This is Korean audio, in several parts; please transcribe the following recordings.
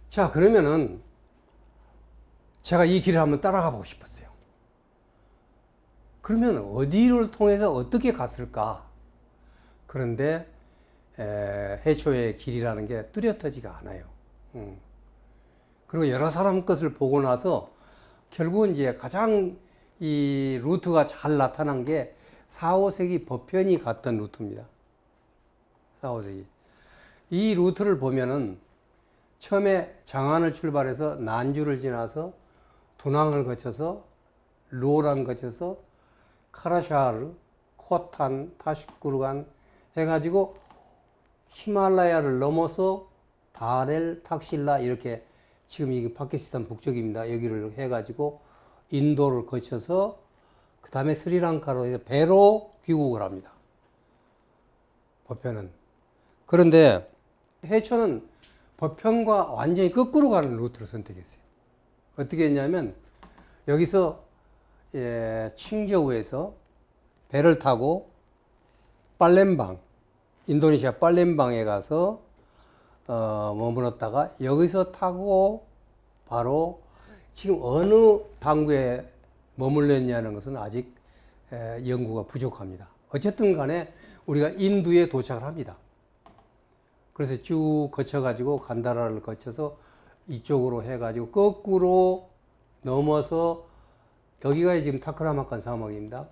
자, 그러면은 제가 이 길을 한번 따라가 보고 싶었어요. 그러면 어디를 통해서 어떻게 갔을까? 그런데 해초의 길이라는 게 뚜렷하지가 않아요. 그리고 여러 사람 것을 보고 나서 결국은 이제 가장 이 루트가 잘 나타난 게 4, 5세기 법현이 갔던 루트입니다. 4, 5세기. 이 루트를 보면은 처음에 장안을 출발해서 난주를 지나서 도낭을 거쳐서 루오란 거쳐서 카라샤르, 코탄, 타슈쿠르간 해가지고 히말라야를 넘어서 다렐, 탁실라 이렇게 지금 이게 파키스탄 북쪽입니다. 여기를 해가지고 인도를 거쳐서 그 다음에 스리랑카로 해서 배로 귀국을 합니다. 법현은. 그런데 해초는 법현과 완전히 거꾸로 가는 루트를 선택했어요. 어떻게 했냐면 여기서 칭저우에서 배를 타고 팔렘방, 인도네시아 팔렘방에 가서 머물렀다가 여기서 타고 바로 지금 어느 항구에 머물렀냐는 것은 아직 연구가 부족합니다. 어쨌든 간에 우리가 인도에 도착을 합니다. 그래서 쭉 거쳐가지고 간다라를 거쳐서 이쪽으로 해가지고 거꾸로 넘어서 여기가 지금 타크라마칸 사막입니다.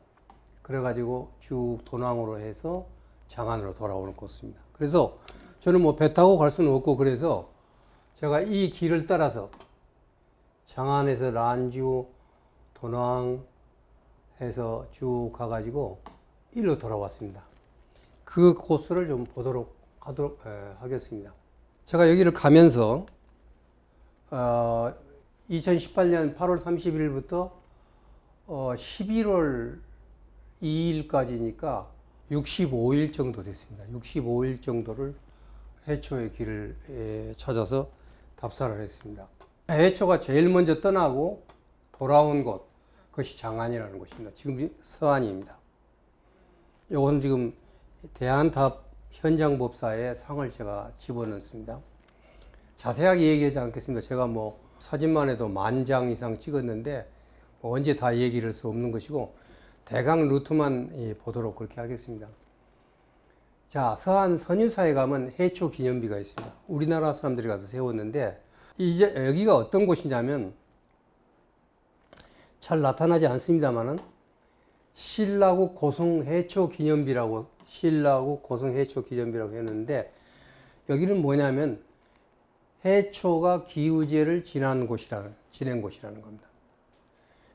그래가지고 쭉 도낭으로 해서 장안으로 돌아오는 코스입니다. 그래서 저는 뭐 배 타고 갈 수는 없고 그래서 제가 이 길을 따라서 장안에서 란주, 도낭 해서 쭉 가가지고 일로 돌아왔습니다. 그 코스를 좀 보도록 하겠습니다. 제가 여기를 가면서 2018년 8월 30일부터 11월 2일까지니까 65일 정도 됐습니다. 65일 정도를 해초의 길을 찾아서 답사를 했습니다. 해초가 제일 먼저 떠나고 돌아온 곳, 그것이 장안이라는 곳입니다. 지금 서안입니다. 이것은 지금 대안탑 현장법사의 상을 제가 집어넣습니다. 자세하게 얘기하지 않겠습니다. 제가 뭐 사진만 해도 10,000장 이상 찍었는데 언제 다 얘기를 할 수 없는 것이고 대강 루트만 보도록 그렇게 하겠습니다. 자, 서안 선유사에 가면 해초 기념비가 있습니다. 우리나라 사람들이 가서 세웠는데 이제 여기가 어떤 곳이냐면 잘 나타나지 않습니다만은 신라국 고성 해초 기념비라고 신라국 고성 해초 기념비라고 했는데 여기는 뭐냐면 해초가 기우제를 지낸 곳이라는 겁니다.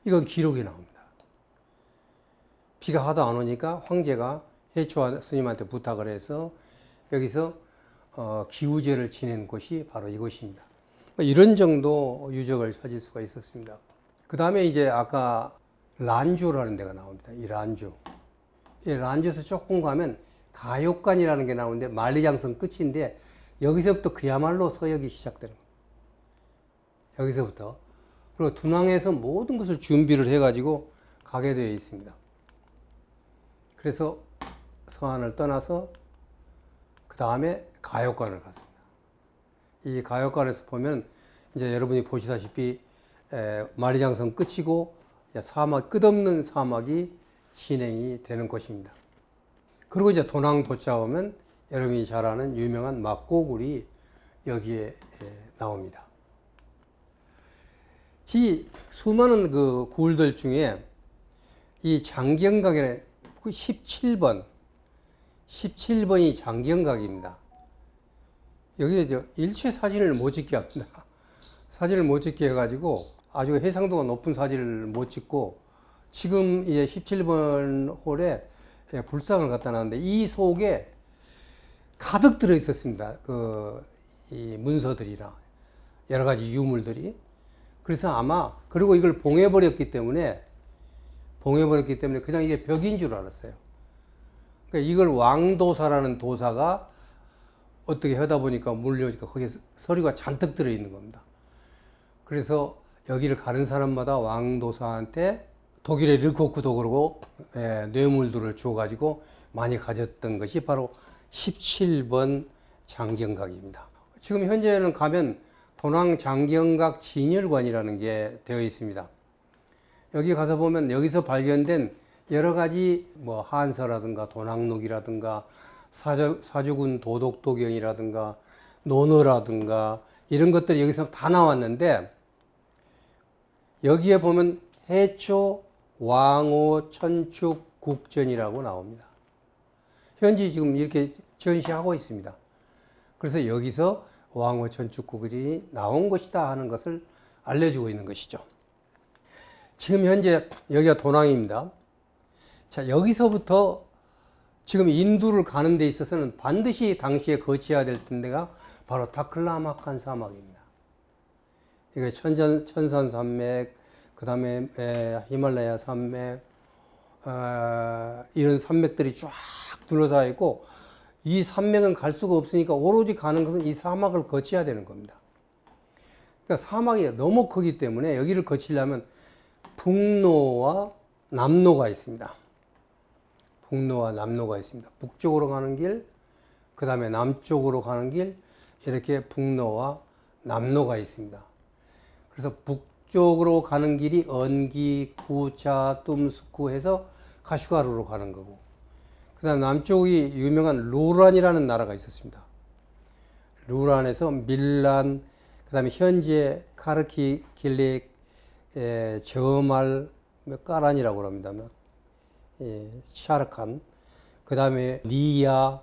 이건 기록이 나옵니다. 비가 하도 안 오니까 황제가 해초 스님한테 부탁을 해서 여기서 기우제를 지낸 곳이 바로 이곳입니다. 이런 정도 유적을 찾을 수가 있었습니다. 그 다음에 이제 아까 란주라는 데가 나옵니다. 이 란주. 이 란주에서 조금 가면 가욕관이라는 게 나오는데 만리장성 끝인데 여기서부터 그야말로 서역이 시작되는 겁니다. 여기서부터. 그리고 둔왕에서 모든 것을 준비를 해가지고 가게 되어 있습니다. 그래서 서안을 떠나서 그 다음에 가욕관을 갔습니다. 이 가욕관에서 보면 이제 여러분이 보시다시피 만리장성 끝이고 사막, 끝없는 사막이 진행이 되는 곳입니다. 그리고 이제 도낭 도착하면 여러분이 잘 아는 유명한 막고굴이 여기에 나옵니다. 수많은 그 굴들 중에 이 장경각의 17번이 장경각입니다. 여기에 일체 사진을 못 찍게 합니다. 사진을 못 찍게 해가지고 아주 해상도가 높은 사진을 못 찍고 지금 이제 17번 홀에 불상을 갖다 놨는데 이 속에 가득 들어 있었습니다. 이 문서들이나 여러 가지 유물들이. 그래서 아마 그리고 이걸 봉해버렸기 때문에 그냥 이게 벽인 줄 알았어요. 그러니까 이걸 왕도사라는 도사가 어떻게 하다 보니까 물려오니까 거기에 서류가 잔뜩 들어 있는 겁니다. 그래서 여기를 가는 사람마다 왕도사한테 독일의 르코크도 그러고 뇌물들을 주어가지고 많이 가졌던 것이 바로 17번 장경각입니다. 지금 현재는 가면 도낭 장경각 진열관이라는 게 되어 있습니다. 여기 가서 보면 여기서 발견된 여러 가지 뭐 한서라든가 도낭록이라든가 사주군 도독도경이라든가 논어라든가 이런 것들이 여기서 다 나왔는데, 여기에 보면 해초 왕호 천축 국전이라고 나옵니다. 현재 지금 이렇게 전시하고 있습니다. 그래서 여기서 왕호 천축 국전이 나온 것이다 하는 것을 알려주고 있는 것이죠. 지금 현재 여기가 도낭입니다. 자, 여기서부터 지금 인두를 가는 데 있어서는 반드시 당시에 거쳐야 될 데가 바로 다클라마칸 사막입니다. 이게 천산 산맥, 그 다음에 히말라야 산맥, 이런 산맥들이 쫙 둘러싸여 있고, 이 산맥은 갈 수가 없으니까 오로지 가는 것은 이 사막을 거쳐야 되는 겁니다. 그러니까 사막이 너무 크기 때문에 여기를 거치려면 북로와 남로가 있습니다. 북로와 남로가 있습니다. 북쪽으로 가는 길, 그 다음에 남쪽으로 가는 길, 이렇게 북로와 남로가 있습니다. 그래서 북쪽으로 가는 길이 언기, 구차, 똠스쿠 해서 카슈가루로 가는 거고, 그 다음 남쪽이 유명한 루란이라는 나라가 있었습니다. 루란에서 밀란, 그 다음에 현재 카르키, 길렉, 저말, 까란이라고 합니다. 샤르칸, 그 다음에 니야,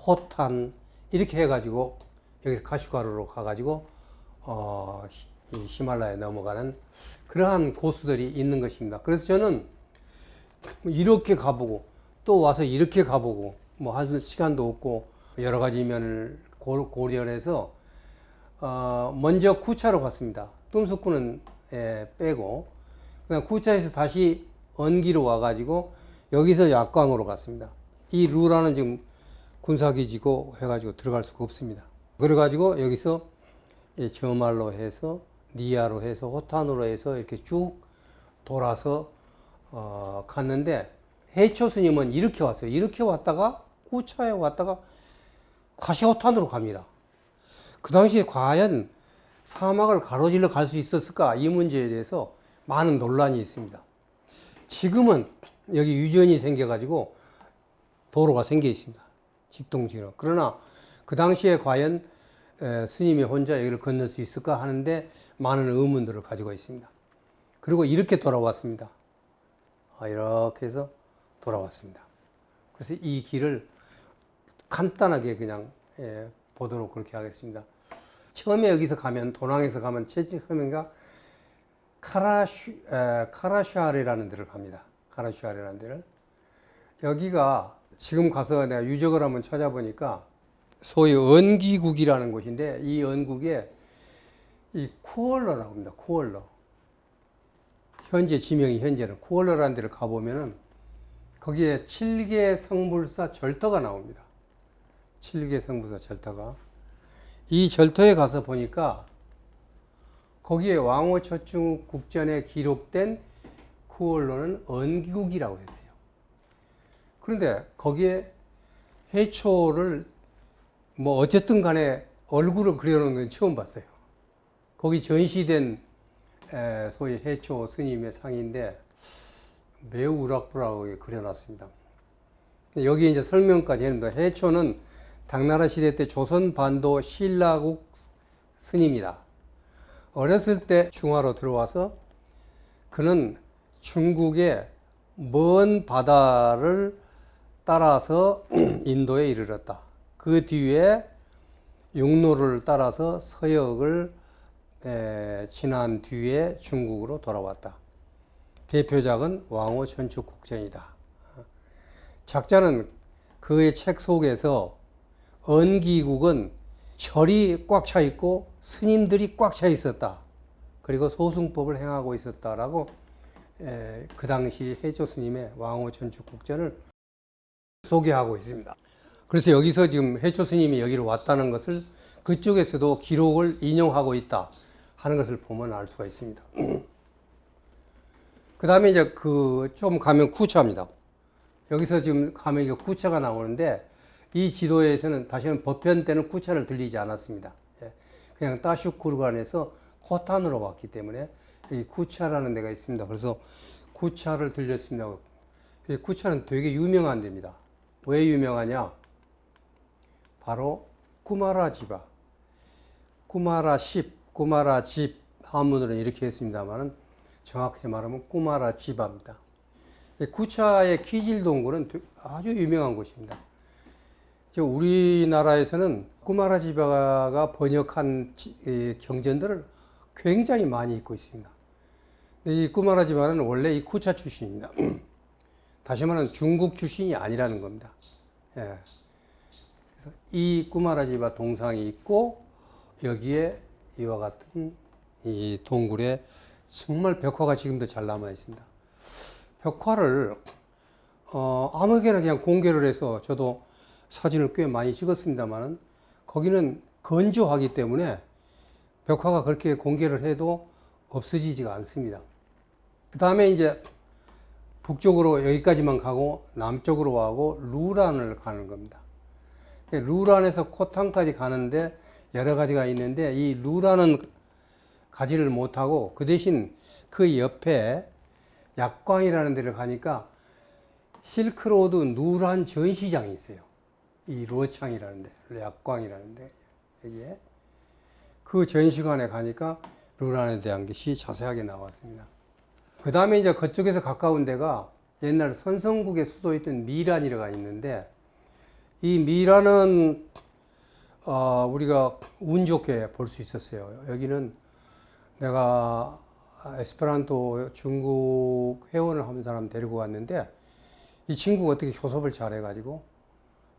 호탄, 이렇게 해가지고 여기서 카슈가루로 가가지고 이 히말라야에 넘어가는 그러한 코스들이 있는 것입니다. 그래서 저는 이렇게 가보고 또 와서 이렇게 가보고 뭐 할 시간도 없고 여러 가지 면을 고려해서 먼저 쿠차로 갔습니다. 똠스쿠는 빼고 그냥 쿠차에서 다시 언기로 와가지고 여기서 약광으로 갔습니다. 이 루라는 지금 군사기지고 해가지고 들어갈 수가 없습니다. 그래가지고 여기서 저말로 해서 니아로 해서 호탄으로 해서 이렇게 쭉 돌아서 갔는데, 해초 스님은 이렇게 왔어요. 이렇게 왔다가 쿠차에 왔다가 다시 호탄으로 갑니다. 그 당시에 과연 사막을 가로질러 갈 수 있었을까, 이 문제에 대해서 많은 논란이 있습니다. 지금은 여기 유전이 생겨가지고 도로가 생겨 있습니다. 직동지로. 그러나 그 당시에 과연 스님이 혼자 여기를 건널 수 있을까 하는데 많은 의문들을 가지고 있습니다. 그리고 이렇게 돌아왔습니다. 이렇게 해서 돌아왔습니다. 그래서 이 길을 간단하게 그냥 보도록 그렇게 하겠습니다. 처음에 여기서 가면, 도낭에서 가면 처음인가 카라슈아르라는 데를 갑니다. 카라슈아르라는 데를. 여기가 지금 가서 내가 유적을 한번 찾아보니까 소위 언기국이라는 곳인데, 이 언국에 이 쿠얼러라고 합니다. 쿠얼러. 현재 지명이 현재는 쿠얼러라는 데를 가보면은 거기에 7개 성불사 절터가 나옵니다. 7개 성불사 절터가. 이 절터에 가서 보니까 거기에 왕호 천축 국전에 기록된 쿠얼러는 언기국이라고 했어요. 그런데 거기에 해초를 뭐 어쨌든 간에 얼굴을 그려놓은 건 처음 봤어요. 거기 전시된 소위 해초 스님의 상인데 매우 우락부락하게 그려놨습니다. 여기 이제 설명까지 했는데, 해초는 당나라 시대 때 조선 반도 신라국 스님이다. 어렸을 때 중화로 들어와서 그는 중국의 먼 바다를 따라서 인도에 이르렀다. 그 뒤에 육로를 따라서 서역을 지난 뒤에 중국으로 돌아왔다. 대표작은 왕호 천축 국전이다. 작자는 그의 책 속에서 언기국은 절이 꽉 차 있고 스님들이 꽉 차 있었다. 그리고 소승법을 행하고 있었다라고 그 당시 해조 스님의 왕호 천축 국전을 소개하고 있습니다. 그래서 여기서 지금 해조 스님이 여기로 왔다는 것을 그쪽에서도 기록을 인용하고 있다 하는 것을 보면 알 수가 있습니다. 그 다음에 이제 좀 가면 쿠차입니다. 여기서 지금 가면 이게 쿠차가 나오는데, 이 지도에서는 다시는 법현 때는 쿠차를 들리지 않았습니다. 그냥 따슈쿠르간에서 코탄으로 왔기 때문에 이 쿠차라는 데가 있습니다. 그래서 쿠차를 들렸습니다. 이 쿠차는 되게 유명한 데입니다. 왜 유명하냐? 바로 꾸마라지바, 꾸마라집 한문으로는 이렇게 했습니다만은 정확히 말하면 꾸마라지바입니다. 쿠차의 키질동굴은 아주 유명한 곳입니다. 우리나라에서는 꾸마라지바가 번역한 경전들을 굉장히 많이 읽고 있습니다. 이 꾸마라지바는 원래 이 쿠차 출신입니다. 다시 말하면 중국 출신이 아니라는 겁니다. 예. 그래서 이 꾸마라지바 동상이 있고 여기에 이와 같은 이 동굴에 정말 벽화가 지금도 잘 남아 있습니다. 벽화를 아무개나 그냥 공개를 해서 저도 사진을 꽤 많이 찍었습니다만은 거기는 건조하기 때문에 벽화가 그렇게 공개를 해도 없어지지가 않습니다. 그 다음에 이제 북쪽으로 여기까지만 가고 남쪽으로 가고 루란을 가는 겁니다. 루란에서 코탄까지 가는데 여러 가지가 있는데 이 루란은 가지를 못하고 그 대신 그 옆에 약광이라는 데를 가니까 실크로드 누란 전시장이 있어요. 이 루어창이라는 데, 약광이라는 데, 여기에. 그 전시관에 가니까 루란에 대한 것이 자세하게 나왔습니다. 그 다음에 이제 그쪽에서 가까운 데가 옛날 선성국의 수도였던 미란이라가 있는데 이 미란은 우리가 운 좋게 볼 수 있었어요. 여기는 내가 에스페란토 중국 회원을 하는 사람 데리고 갔는데 이 친구가 어떻게 교섭을 잘해가지고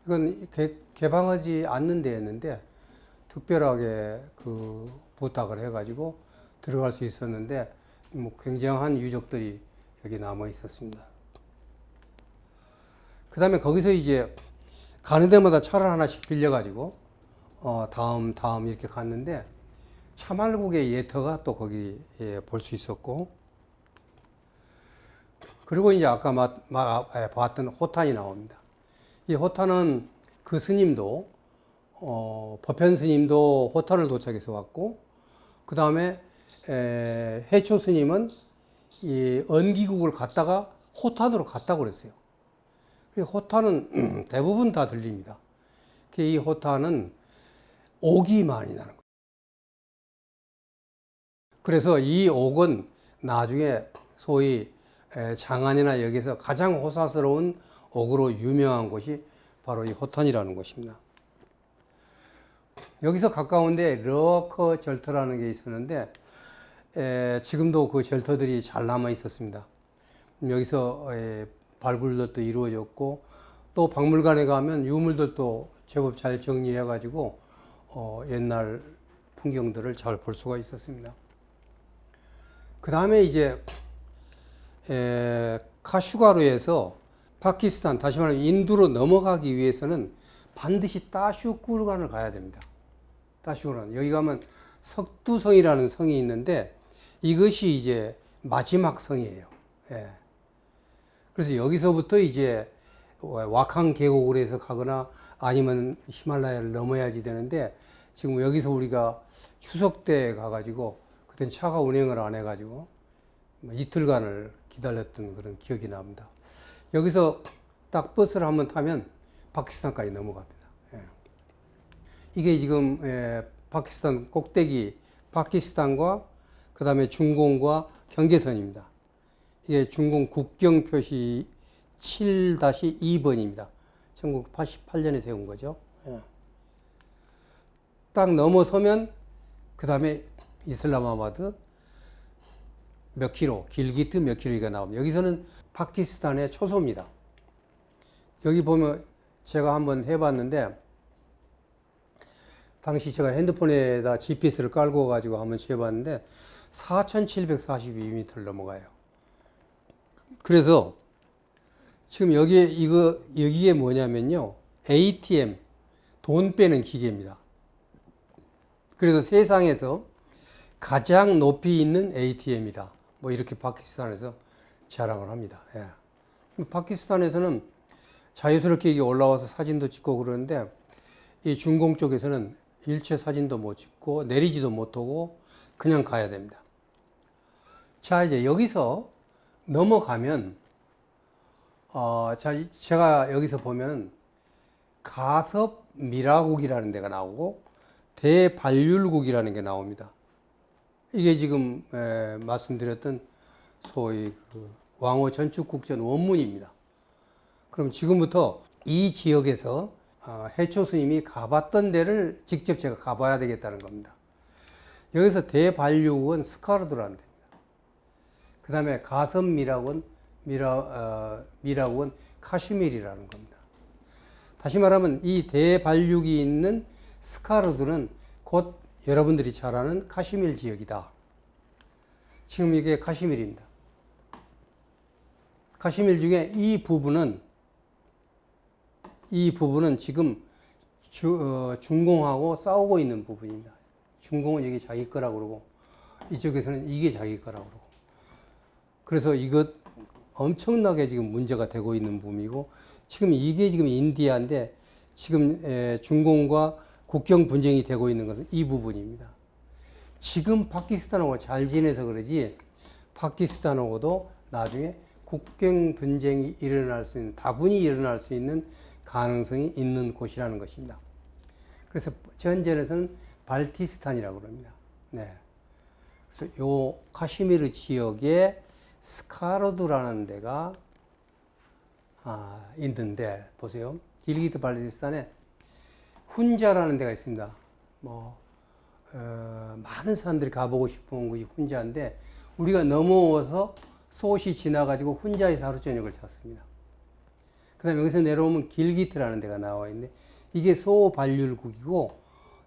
이건 개방하지 않는 데였는데 특별하게 그 부탁을 해가지고 들어갈 수 있었는데 뭐 굉장한 유적들이 여기 남아 있었습니다. 그 다음에 거기서 이제 가는 데마다 차를 하나씩 빌려가지고 다음 이렇게 갔는데 차말국의 예터가 또 거기 볼 수 있었고 그리고 이제 아까 봤던 호탄이 나옵니다. 이 호탄은 그 스님도 법현 스님도 호탄을 도착해서 왔고 그 다음에 해초 스님은 이 언기국을 갔다가 호탄으로 갔다고 그랬어요. 호탄은 대부분 다 들립니다. 이 호탄은 옥이 많이 나는 거예요. 그래서 이 옥은 나중에 소위 장안이나 여기서 가장 호사스러운 옥으로 유명한 곳이 바로 이 호탄이라는 곳입니다. 여기서 가까운데 러커 절터라는 게 있었는데 지금도 그 절터들이 잘 남아 있었습니다. 여기서 발굴들도 이루어졌고 또 박물관에 가면 유물들도 제법 잘 정리해 가지고 옛날 풍경들을 잘 볼 수가 있었습니다. 그 다음에 이제 카슈가루에서 파키스탄, 다시 말하면 인도로 넘어가기 위해서는 반드시 따슈쿠르간을 가야 됩니다. 따슈쿠르간. 여기 가면 석두성이라는 성이 있는데 이것이 이제 마지막 성이에요. 예. 그래서 여기서부터 이제 와칸 계곡으로 해서 가거나 아니면 히말라야를 넘어야지 되는데 지금 여기서 우리가 추석 때 가가지고 그땐 차가 운행을 안 해가지고 이틀간을 기다렸던 그런 기억이 납니다. 여기서 딱 버스를 한번 타면 파키스탄까지 넘어갑니다. 예. 이게 지금 파키스탄 꼭대기, 파키스탄과 그 다음에 중공과 경계선입니다. 이게 중공 국경 표시 7-2번입니다. 1988년에 세운 거죠. 예. 딱 넘어서면 그 다음에 이슬람아바드 몇 킬로, 길기트 몇 킬로가 나옵니다. 여기서는 파키스탄의 초소입니다. 여기 보면 제가 한번 해봤는데 당시 제가 핸드폰에다 GPS를 깔고 가지고 한번 재봤는데 4,742m를 넘어가요. 그래서 지금 여기에 뭐냐면요. ATM, 돈 빼는 기계입니다. 그래서 세상에서 가장 높이 있는 ATM이다. 뭐 이렇게 파키스탄에서 자랑을 합니다. 예. 파키스탄에서는 자유스럽게 올라와서 사진도 찍고 그러는데 이 중공 쪽에서는 일체 사진도 못 찍고 내리지도 못하고 그냥 가야 됩니다. 자, 이제 여기서 넘어가면 자, 제가 여기서 보면 가섭 미라국이라는 데가 나오고 대발률국이라는 게 나옵니다. 이게 지금 말씀드렸던 소위 그 왕호 전축국전 원문입니다. 그럼 지금부터 이 지역에서 해초 스님이 가봤던 데를 직접 제가 가봐야 되겠다는 겁니다. 여기서 대발육은 스카르도라는 데입니다. 그 다음에 가섭 미라국은 카슈밀이라는 겁니다. 다시 말하면 이 대발육이 있는 스카르도는 곧 여러분들이 잘 아는 카슈밀 지역이다. 지금 이게 카슈밀입니다. 카슈밀 중에 이 부분은 지금 중공하고 싸우고 있는 부분입니다. 중공은 여기 자기 거라고 그러고 이쪽에서는 이게 자기 거라고 그러고 그래서 이것 엄청나게 지금 문제가 되고 있는 부분이고 지금 이게 지금 인디아인데 지금 중공과 국경 분쟁이 되고 있는 것은 이 부분입니다. 지금 파키스탄하고 잘 지내서 그러지 파키스탄하고도 나중에 국경 분쟁이 일어날 수 있는 다분히 일어날 수 있는 가능성이 있는 곳이라는 것입니다. 그래서 전전에서는 발티스탄이라고 합니다. 네. 그래서 요 카슈미르 지역에 스카르두라는 데가 있는데 보세요. 길기트 발티스탄에 훈자라는 데가 있습니다. 많은 사람들이 가보고 싶은 곳이 훈자인데 우리가 넘어와서 소시 지나가지고 훈자에서 하루 저녁을 잤습니다. 그 다음에 여기서 내려오면 길기트라는 데가 나와 있는데 이게 소발률국이고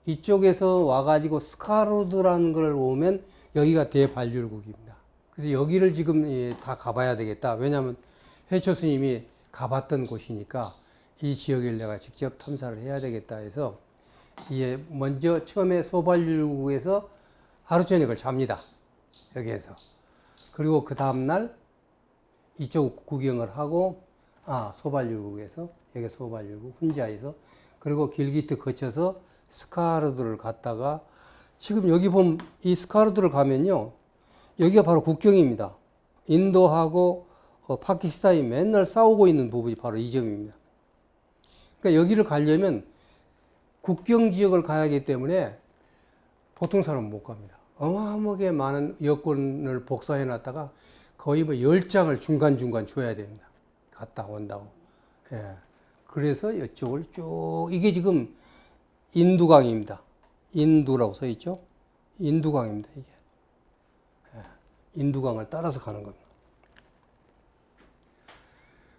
이쪽에서 와가지고 스카르두라는 걸 오면 여기가 대발률국입니다. 그래서 여기를 지금 다 가봐야 되겠다. 왜냐하면 해초 스님이 가봤던 곳이니까 이 지역을 내가 직접 탐사를 해야 되겠다 해서 이게 먼저 처음에 소발률국에서 하루 저녁을 잡니다. 여기에서. 그리고 그 다음날 이쪽 구경을 하고 소발률국에서 여기 소발률국 훈자에서 그리고 길기트 거쳐서 스카르두를 갔다가 지금 여기 보면 이 스카르두를 가면요 여기가 바로 국경입니다. 인도하고 파키스탄이 맨날 싸우고 있는 부분이 바로 이 점입니다. 그러니까 여기를 가려면 국경 지역을 가야 하기 때문에 보통 사람은 못 갑니다. 어마어마하게 많은 여권을 복사해 놨다가 거의 10장을 중간중간 줘야 됩니다. 갔다 온다고. 예. 그래서 이쪽을 쭉, 이게 지금 인두강입니다. 인두라고 써 있죠? 인두강입니다, 이게. 예. 인두강을 따라서 가는 겁니다.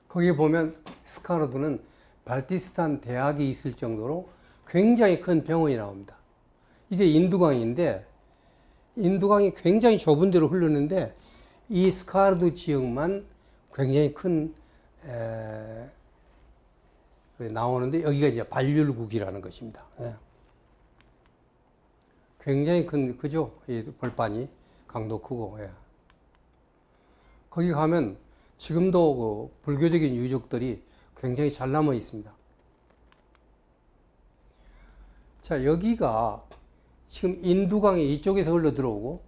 거기 보면 스카르두는 발티스탄 대학이 있을 정도로 굉장히 큰 병원이 나옵니다. 이게 인두강인데, 인두강이 굉장히 좁은 데로 흐르는데, 이 스카르두 지역만 굉장히 큰, 나오는데, 여기가 이제 발률국이라는 것입니다. 예. 굉장히 큰, 그죠? 이 벌판이 강도 크고, 예. 거기 가면 지금도 그 불교적인 유적들이 굉장히 잘 남아 있습니다. 자, 여기가 지금 인두강이 이쪽에서 흘러 들어오고,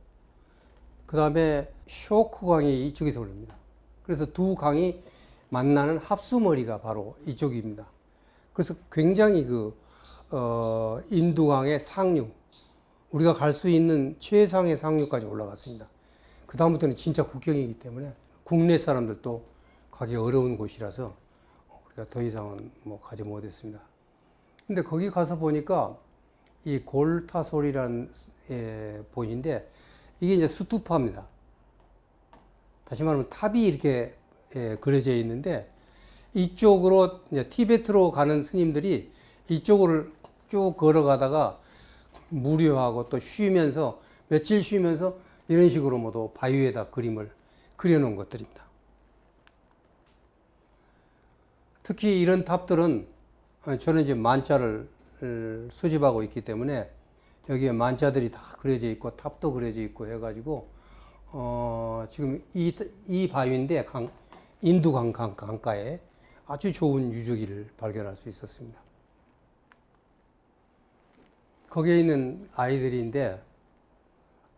그 다음에 쇼크강이 이쪽에서 흐릅니다. 그래서 두 강이 만나는 합수머리가 바로 이쪽입니다. 그래서 굉장히 인두강의 상류, 우리가 갈 수 있는 최상의 상류까지 올라갔습니다. 그 다음부터는 진짜 국경이기 때문에 국내 사람들도 가기 어려운 곳이라서 우리가 더 이상은 가지 못했습니다. 근데 거기 가서 보니까 이 골타솔이라는 본인데 이게 이제 수투파입니다. 다시 말하면 탑이 이렇게 그려져 있는데 이쪽으로 이제 티베트로 가는 스님들이 이쪽으로 쭉 걸어가다가 무료하고 또 쉬면서 며칠 쉬면서 이런 식으로 모두 바위에다 그림을 그려놓은 것들입니다. 특히 이런 탑들은 저는 이제 만자를 수집하고 있기 때문에 여기에 만자들이 다 그려져 있고 탑도 그려져 있고 해가지고 지금 이 바위인데 인두강 강가에 아주 좋은 유적지를 발견할 수 있었습니다. 거기에 있는 아이들인데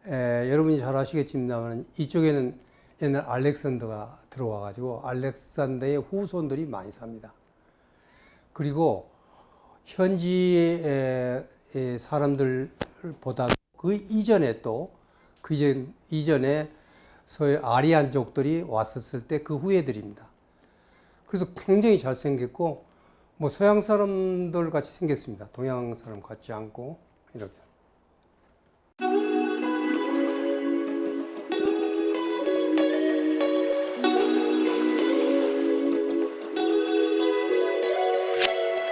여러분이 잘 아시겠지만 이쪽에는 옛날 알렉산더가 들어와 가지고 알렉산더의 후손들이 많이 삽니다. 그리고 현지의 사람들보다 그 이전에 또 그 이전에 소위 아리안족들이 왔었을 때 그 후예들입니다. 그래서 굉장히 잘생겼고 뭐 서양 사람들 같이 생겼습니다. 동양 사람 같지 않고 이렇게.